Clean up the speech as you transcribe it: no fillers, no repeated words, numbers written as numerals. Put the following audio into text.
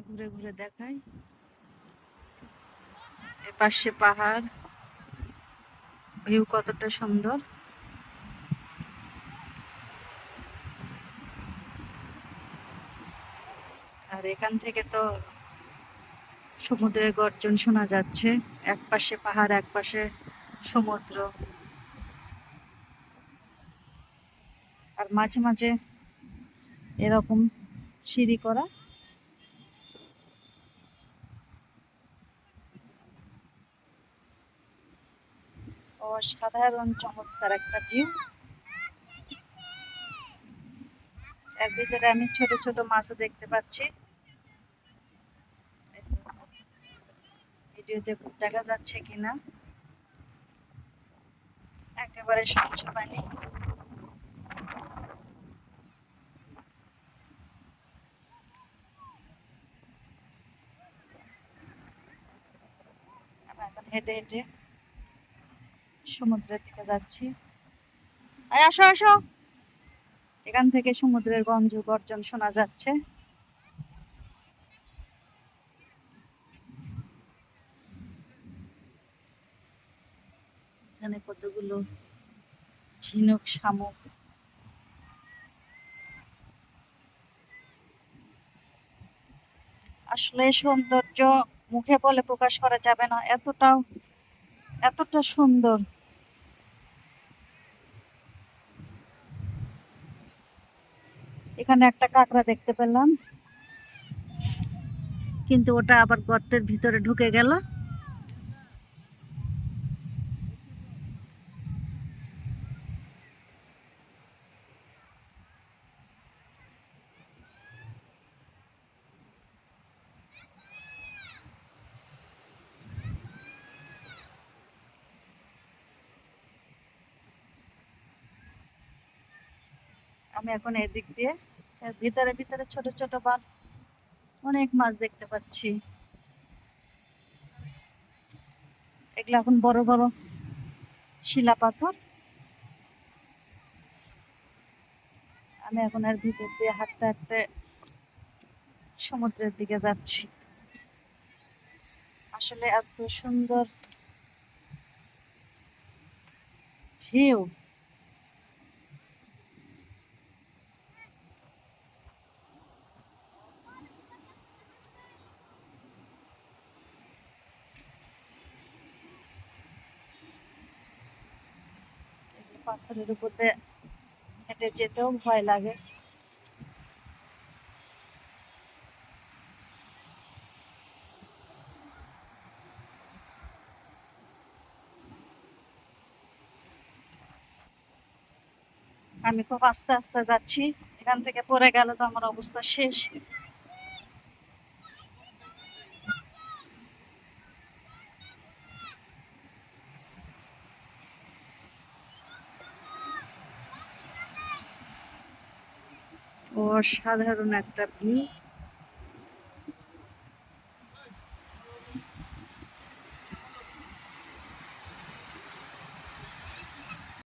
ঘুরে ঘুরে দেখাই। এপাশে পাহাড়, ভিউ কতটা সুন্দর। আর এখান থেকে তো সমুদ্রের গর্জন শোনা যাচ্ছে। এক পাশে পাহাড়, এক পাশে সমুদ্র। আর মাঝে মাঝে এরকম সিঁড়ি করা। অসাধারণ চমৎকার একটা ভিউ। এর ভিতরে আমি ছোট ছোট মাছও দেখতে পাচ্ছি। ভিডিওতে দেখা যাচ্ছে কিনা, একেবারে স্বচ্ছ পানি। আমি এখন হেঁটে হেঁটে সমুদ্রের দিকে যাচ্ছি। আসো আসো, এখান থেকে সমুদ্রের গর্জন শোনা যাচ্ছে। এখানে কতগুলো ঝিনুক শামুক। আসলে সৌন্দর্য মুখে বলে প্রকাশ করা যাবে না, এতটা সুন্দর। এখানে একটা কাঁকড়া দেখতে পেলাম, কিন্তু ওটা আবার গর্তের ভিতরে ঢুকে গেল। আমি এখন এদিক দিয়ে ভিতরে ভিতরে ছোট ছোট অনেক মাছ দেখতে পাচ্ছি। এগুলো এখন বড় বড় শিলা পাথর। আমি এখন এর ভিতর দিয়ে হাঁটতে হাঁটতে সমুদ্রের দিকে যাচ্ছি। আসলে এত সুন্দর ভিউ। পাথরের উপর দিয়ে হেঁটে যেতেও ভয় লাগে। আমি খুব আস্তে আস্তে যাচ্ছি, এখান থেকে পড়ে গেলে তো আমার অবস্থা শেষ। অসাধারণ একটা ভিউ।